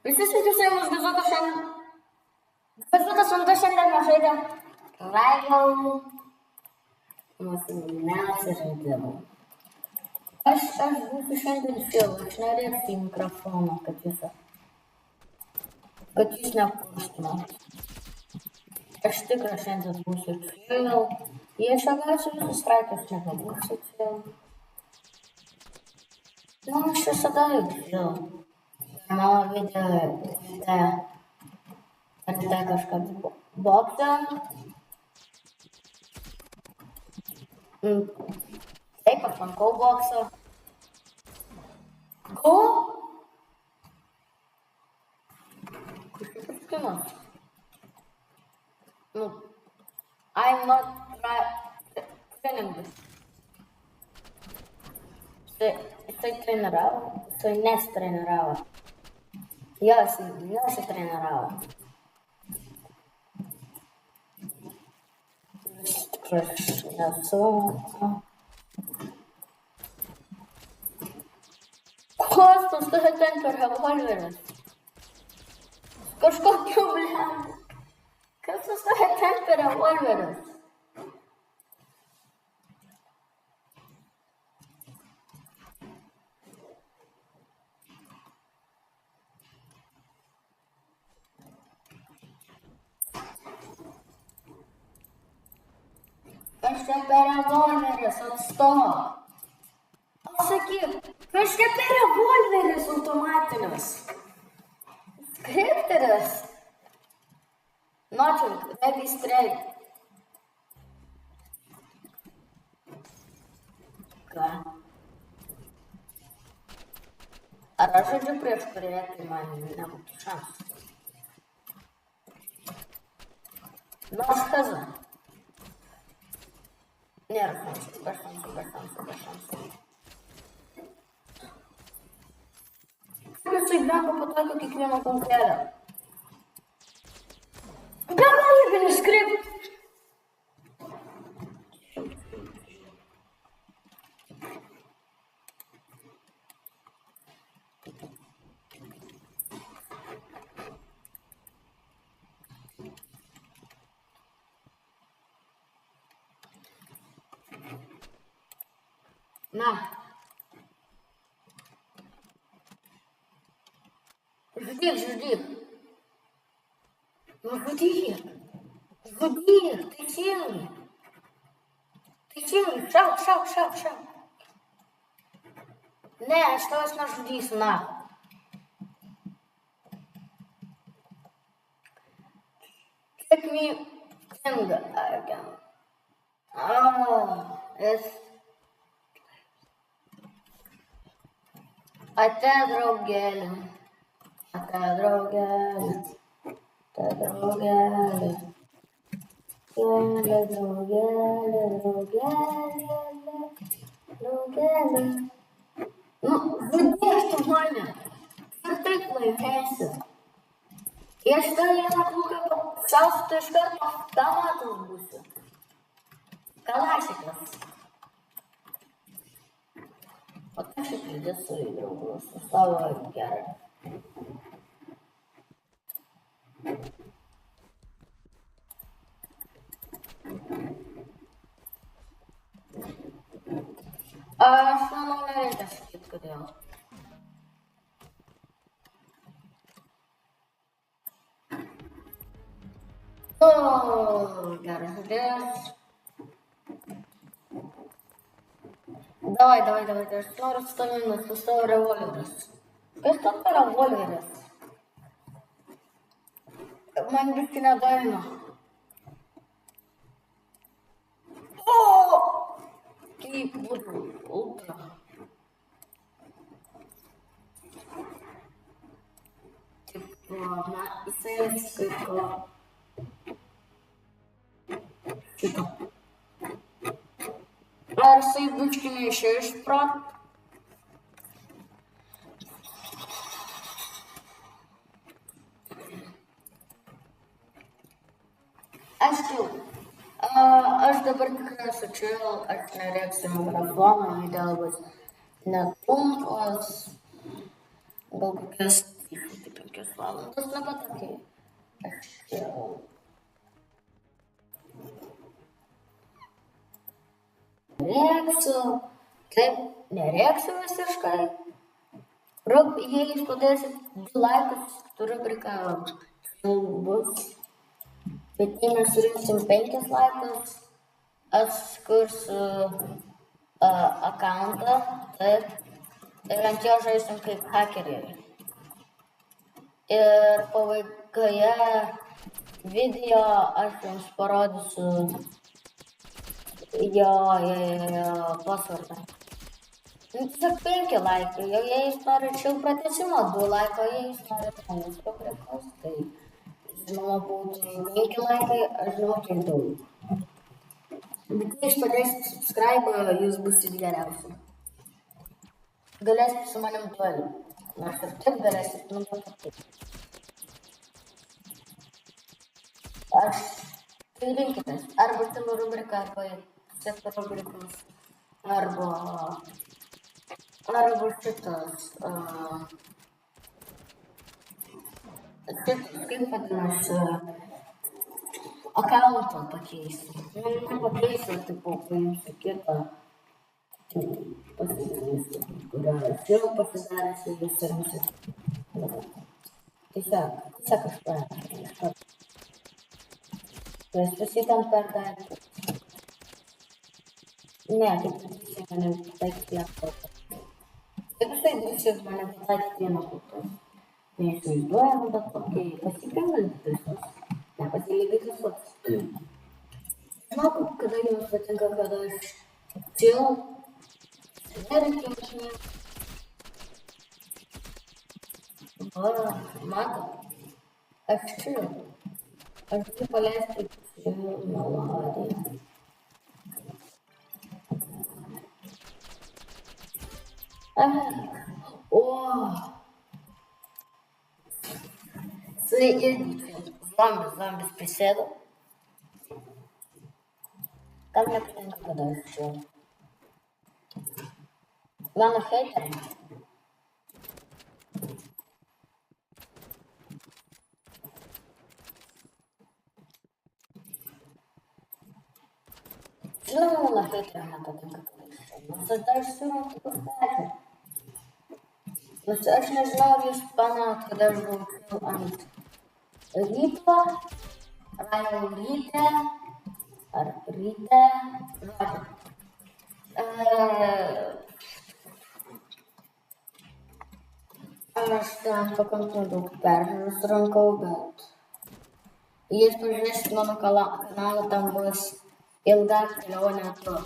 Visi sveiki su jumis gazuotas šiandien. Gazuotas vanduo šiandien mes žaidėm Rival mūsų mėgstamiausią žaidimą. Aš būsiu šiandien filmu, aš norėsiu į mikrofoną, kad jūs nepurštumėt. Aš tikrai šiandien būsiu film. Jei aš gausiu visus straikus, nebebūsiu film. Nu, aš visada jau film. Mano video yra kažkoks boksą. Taip, aš lankau boksą. Ko? Kažkaip skinas. I'm not training this. Jisai treniravo, jisai nesitreniravo. Jo, jisai nesitreniravo. Tikrai nesu. Kostas, tu ten per revolveris. Kažkokiu blem. Kas tu ten per revolveris? Kas čia per revolveris, atstok? Atsakyk, kas čia per revolveris automatinis? Skripteris? Nothing, ready straight. Ką? Ar aš žaidžiu prieš kurį, tai man nebūtų šansų. Nu, aš kaza. Nėra šansų, be šansų. Jisai bėga pataiko kiekvieną konkelę. Begalybinį skript. Na. Žudyk. Nu, žudyk, teisingai, šauk. Ne, aš tavęs nežudysiu, na. Take me finger again. It's... Ate draugelį. Nu, žudėk tu mane. Ir taip laimėsi. Kai aš tą vieną plūką pasausiu, tai iš karto automatas būsiu. Kalašikas. O aš įpridėsiu į draugus su savo gerai. Aš manau, nereikia sakyti, kodėl. Geras žaidėjas. Davai, aš noriu su tavimi, su savo revolveris. Kas tam per revolveris? Man biškį nedaina. Kaip būtų ultra. Tipo, na, jisai kaip... Šito. Ar jisai biškį neišėjo iš proto? Aš dabar tikrai esu čia, aš nerėksiu mikrofoną, video bus netrumpos, gal kokias 5 3 valandas, na bet okei. Aš jau. Rėksiu. Taip, nerėksiu visiškai. Jei jūs padėsit 2 laikus, tu rubrika bus. Bet jei mes surinksim 5 laikus, aš kursiu akauntą, taip, ir ant jo žaisim kaip hakeriai. Ir pabaigoje video aš jums parodysiu jo pasvardą. Tiesiog 5 laikai, jau jei jūs norit šių pratęsimo, 2 laiko, jei jūs norit manęs rubrikos, tai žinoma būtų 5 laikai, aš žinau kiek daug. Bet kai jūs padėsit subscribe, jūs būsit geriausi. Galėsit su manim duelį. Nors ir taip galėsit, nu taip. Aš tai rinkitės. Arba kino rubrika, arba sekto rubrikos. Arba šitas. Kaip vadinasi, akauntą pakeisiu. Nepakeisiu, tipo, paimsiu kitą. Pasidarysiu, kurią aš jau pasidarysiu, jūs surinksit. Tiesiog aš paėsiu. Tai aš pasitam per daiktą. Ne, kaip visi mane pataikyti apkaltą. Taip štai visi mane pataikyti vieną kultą. Neįsivaizduojam, bet kokiai pasipildyti visus. Nepasilikite visus. Žinau, kada jums patinka, kada aš chill. Nereikia mažinėti. Matot, aš chill. Aš turiu paleisti chill melodiją. Tai irgi zombis prisėdo. Kam nepatinka, kada aš čia. Mano heiteriai. Žinoma, mano heiteriai nepatinka, kada aš čia. Nors aš dar surunku kažką. Nors aš nežinau, ar jūs pamenat, kada aš buvau ant ryto, Rail ryte, ar ryte, žodžiu. Aš ten pakankamai daug peržiūrų surinkau, bet jei jūs pažiūrėsit mano kanalą, tam bus ilga kelionė tu.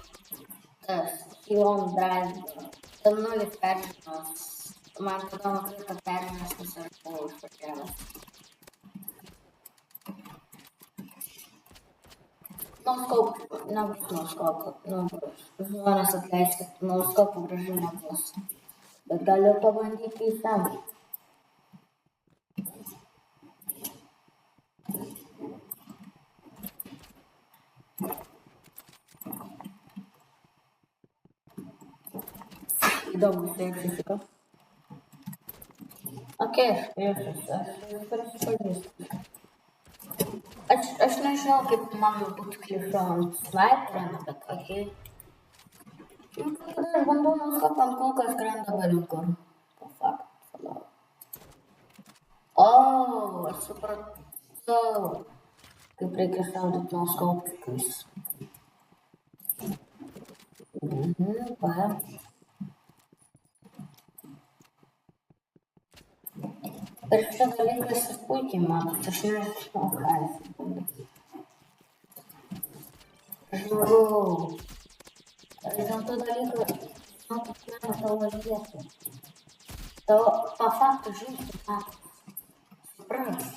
Tas Elon Drive, ten 0 peržiūros. Man tada nukrito peržiūros, nes aš buvau išvažiavęs. Nebus nuoskopų, žmonės atleiskit, nuoskopų gražiai nebus, bet galiu pabandyti į ten. Įdomus tai atsitiko. Okei, aš prisipažįstu. Aš nežinau, kaip man būtų klišo ant sniperio, bet okei. Kada aš bandau nuskopą ant kulkos skrenda belinkur. Po faktu. Aš supratau, kaip reikia šaudyti nuskopikais. Ir šitą dalykas ir puikiai matot, aš nežinau, ką jis bandyti. Žinau, aš dėl to dalyko, matot, meno tavo vietų. Tavo po faktų žiūrėti matot. Suprask.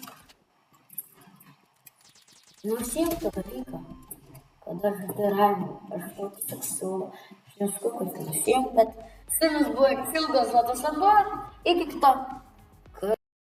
Nusiimk tą dalyką, kad aš ramiai, aš tau tiesiog siūlau, aš neskuo, kad nusiimk, bet su jumis buvo Ilgas Zlatas Vanduo, iki kito